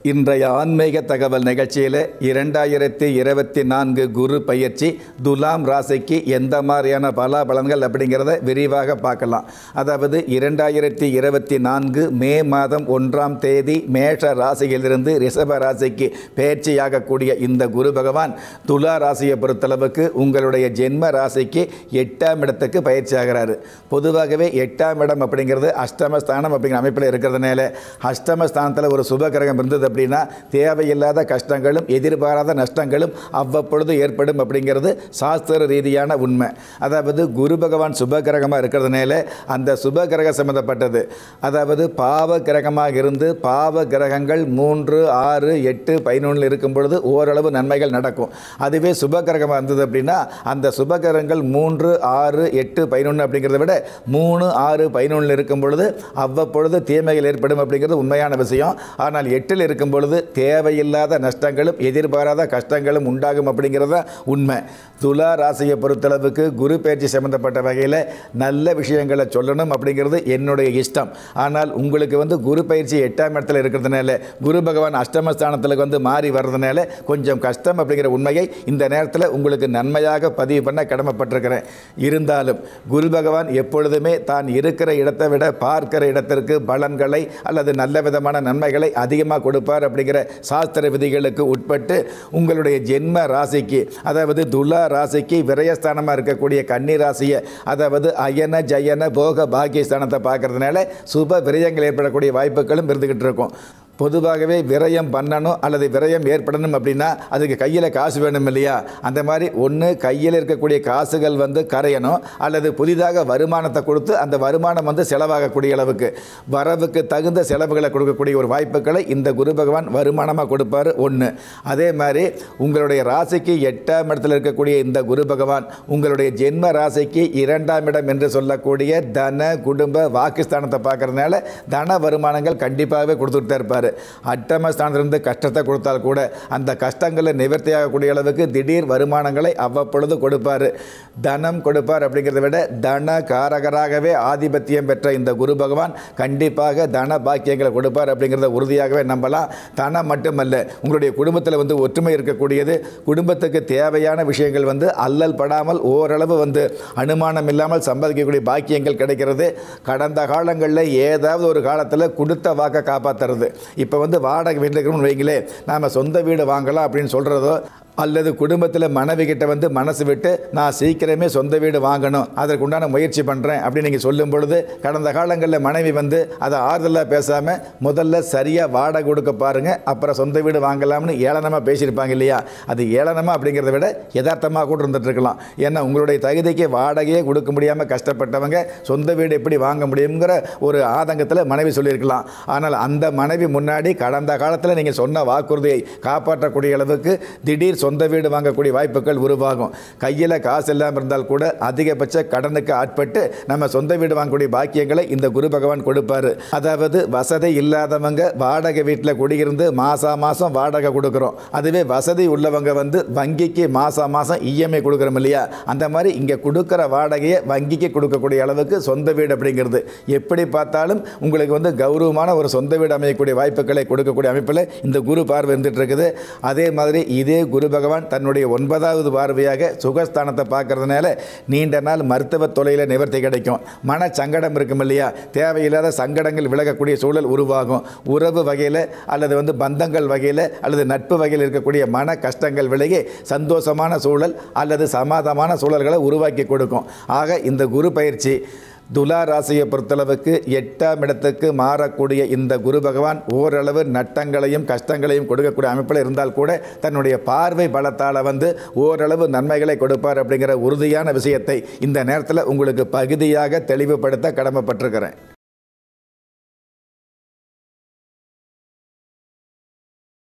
இன்றைய ஆன்மீக தகவல் நிகழ்ச்சியில் 2024 குரு பயிற்சி துலாம் ராசிக்கு எந்த மாதிரியான பலாபலன்கள் அப்படிங்கிறத விரிவாக பார்க்கலாம். அதாவது 2024 மே மாதம் 1ஆம் தேதி மேஷ ராசியிலிருந்து ரிஷப ராசிக்கு பயிற்சியாகக்கூடிய இந்த குரு பகவான் துலா ராசியை பொறுத்தளவுக்கு உங்களுடைய ஜென்ம ராசிக்கு 8ஆம் இடத்துக்கு பயிற்சி ஆகிறாரு. பொதுவாகவே 8ஆம் இடம் அப்படிங்கிறது அஷ்டமஸ்தானம் அப்படிங்கிற அமைப்பில் இருக்கிறதுனால அஷ்டமஸ்தானத்தில் ஒரு சுபகிரகம் இருந்தது அப்படின்னா தேவையில்லாத கஷ்டங்களும் எதிர்பாராத நஷ்டங்களும் அவ்வப்பொழுது ஏற்படும் அப்படிங்கிறது சாஸ்திர ரீதியான உண்மை. அதாவது குரு பகவான் சுபகிரகமாக இருக்கிறதுனால அந்த சுபகிரக சம்பந்தப்பட்டது, அதாவது பாவ கிரகமாக இருந்து பாவ கிரகங்கள் 3, 6, 8, 11 இருக்கும் பொழுது ஓரளவு நன்மைகள் நடக்கும். அதுவே சுபகிரகமாக இருந்தது அப்படின்னா அந்த சுபகிரகங்கள் 3, 6, 8, 11 அப்படிங்கிறத விட 3, 6, 11 இருக்கும் பொழுது அவ்வப்பொழுது தீமைகள் ஏற்படும் அப்படிங்கிறது உண்மையான விஷயம். ஆனால் 8 இருக்கும் பொழுது தேவையில்லாத நஷ்டங்களும் எதிர்பாராத கஷ்டங்களும் உண்டாகும் அப்படிங்கிறத உண்மை. துலா ராசியை பொறுத்தளவுக்கு குரு பயிற்சி சம்பந்தப்பட்ட வகையில் நல்ல விஷயங்களை சொல்லணும் அப்படிங்கிறது என்னுடைய இஷ்டம். ஆனால் உங்களுக்கு குரு பயிற்சி 8ஆம் இடத்துல இருக்கிறதுனால குரு பகவான் அஷ்டமஸ்தானத்தில் மாறி வர்றதுனால கொஞ்சம் கஷ்டம் அப்படிங்கிற உண்மையை இந்த நேரத்தில் உங்களுக்கு நன்மையாக பதிவு பண்ண கடமைப்பட்டிருக்கிறேன். இருந்தாலும் குரு பகவான் எப்பொழுதுமே தான் இருக்கிற இடத்தை விட பார்க்கிற இடத்திற்கு பலன்களை அல்லது நல்ல விதமான நன்மைகளை அதிகமாக கொடுப்பார் அப்படிங்கிற சாஸ்திர விதிகளுக்கு உட்பட்டு உங்களுடைய ஜென்ம ராசிக்கு, அதாவது துலா ராசிக்கு விரயஸ்தானமாக இருக்கக்கூடிய கன்னி ராசியை, அதாவது அயன ஜயன போக பாக்கியஸ்தானத்தை பார்க்கறதுனால சுப விரயங்கள் ஏற்படக்கூடிய வாய்ப்புகளும் இருந்துகிட்டு இருக்கும். பொதுவாகவே விரயம் பண்ணணும் அல்லது விரயம் ஏற்படணும் அப்படின்னா அதுக்கு கையில் காசு வேணும் இல்லையா? அந்த மாதிரி ஒன்று கையில் இருக்கக்கூடிய காசுகள் கரையணும், அல்லது புதிதாக வருமானத்தை கொடுத்து அந்த வருமானம் செலவாகக்கூடிய அளவுக்கு வரவுக்கு தகுந்த செலவுகளை கொடுக்கக்கூடிய ஒரு வாய்ப்புகளை இந்த குரு பகவான் வருமானமாக கொடுப்பார். ஒன்று. அதே மாதிரி உங்களுடைய ராசிக்கு 8ஆம் இடத்தில் இருக்கக்கூடிய இந்த குரு பகவான் உங்களுடைய ஜென்ம ராசிக்கு 2ஆம் இடம் என்று சொல்லக்கூடிய தன குடும்ப வாக்குஸ்தானத்தை பார்க்கறதுனால தன வருமானங்கள் கண்டிப்பாகவே கொடுத்துட்டு தான் இருப்பார். அட்டமஸ்தானத்திலிருந்து கஷ்டத்தை கொடுத்தால் கூட அந்த கஷ்டங்களை நிவர்த்தியாகக்கூடிய அளவுக்கு திடீர் வருமானங்களை அவ்வப்பொழுது கொடுப்பார், தனம் கொடுப்பார். அப்படிங்கிறத விட தன காரகராகவே ஆதிபத்தியம் பெற்ற இந்த குரு பகவான் கண்டிப்பாக தன பாக்கியங்களை கொடுப்பார் அப்படிங்கிறத உறுதியாகவே நம்பலாம். தனம் மட்டுமல்ல, உங்களுடைய குடும்பத்தில் ஒற்றுமை இருக்கக்கூடியது, குடும்பத்துக்கு தேவையான விஷயங்கள் அல்லல் படாமல் ஓரளவு அனுமானம் இல்லாமல் சம்பாதிக்கக்கூடிய பாக்கியங்கள் கிடைக்கிறது. கடந்த காலங்களில் ஏதாவது ஒரு காலத்தில் கொடுத்த வாக்கை காப்பாற்றுறது. இப்போ வாடகை வீட்டில் இருக்கிறோம்னு வைங்களே, நாம் சொந்த வீடு வாங்கலாம் அப்படின்னு சொல்கிறதோ அல்லது குடும்பத்தில் மனைவி கிட்ட மனசு விட்டு நான் சீக்கிரமே சொந்த வீடு வாங்கணும் அதற்கு உண்டான முயற்சி பண்ணுறேன் அப்படின்னு நீங்கள் சொல்லும் பொழுது கடந்த காலங்களில் மனைவி அதை ஆறுதலாக பேசாமல் முதல்ல சரியாக வாடகை கொடுக்க பாருங்கள், அப்புறம் சொந்த வீடு வாங்கலாம்னு ஏளனமாக பேசியிருப்பாங்க இல்லையா? அது ஏளனமாக அப்படிங்கிறத விட யதார்த்தமாக கூட இருந்துகிட்ருக்கலாம். ஏன்னா உங்களுடைய தகுதிக்கு வாடகையே கொடுக்க முடியாமல் கஷ்டப்பட்டவங்க சொந்த வீடு எப்படி வாங்க முடியுங்கிற ஒரு ஆதங்கத்தில் மனைவி சொல்லியிருக்கலாம். ஆனால் அந்த மனைவி முன்னாடி கடந்த காலத்தில் நீங்கள் சொன்ன வாக்குறுதியை காப்பாற்றக்கூடிய அளவுக்கு திடீர் சொந்த வீடு வாங்கக்கூடிய வாய்ப்புகள் உருவாகும். கையில் காசு இல்லாமல் இருந்தால் கூட அதிகபட்ச கடனுக்கு ஆட்பட்டு நம்ம சொந்த வீடு வாங்கக்கூடிய பாக்கியங்களை இந்த குரு பகவான் கொடுப்பார். அதாவது வசதி இல்லாதவங்க வாடகை வீட்டில் குடியிருந்து மாதம் வாடகை கொடுக்குறோம். அதுவே வசதி உள்ளவங்க வங்கிக்கு மாதம் இஎம்ஐ கொடுக்குறோம் இல்லையா? அந்த மாதிரி இங்கே கொடுக்குற வாடகையை வங்கிக்கு கொடுக்கக்கூடிய அளவுக்கு சொந்த வீடு அப்படிங்கிறது எப்படி பார்த்தாலும் உங்களுக்கு கௌரவமான ஒரு சொந்த வீடு அமையக்கூடிய வாய்ப்புகளை கொடுக்கக்கூடிய அமைப்பில் இந்த குரு பார்வை இருந்துட்டு இருக்குது. அதே மாதிரி இதே குரு பகவான் தன்னுடைய 9வது பார்வையாக சுகஸ்தானத்தை பார்க்கறதுனால நீண்ட நாள் மருத்துவ தொழிலில் நிவர்த்தி கிடைக்கும். மன சங்கடம் இருக்கும் இல்லையா? தேவையில்லாத சங்கடங்கள் விலகக்கூடிய சூழல் உருவாகும். உறவு வகையில் அல்லது பந்தங்கள் வகையில் அல்லது நட்பு வகையில் இருக்கக்கூடிய மன கஷ்டங்கள் விலகி சந்தோஷமான சூழல் அல்லது சமாதானமான சூழல்களை உருவாக்கி கொடுக்கும். ஆக இந்த குரு பயிற்சி துலா ராசியை பொறுத்தளவுக்கு 8ஆம் இடத்துக்கு மாறக்கூடிய இந்த குரு பகவான் ஓரளவு நட்டங்களையும் கஷ்டங்களையும் கொடுக்கக்கூடிய அமைப்பில் இருந்தால் கூட தன்னுடைய பார்வை பலத்தால் ஓரளவு நன்மைகளை கொடுப்பார் அப்படிங்கிற உறுதியான விஷயத்தை இந்த நேரத்தில் உங்களுக்கு பகுதியாக தெளிவுபடுத்த கடமைப்பட்டிருக்கிறேன்.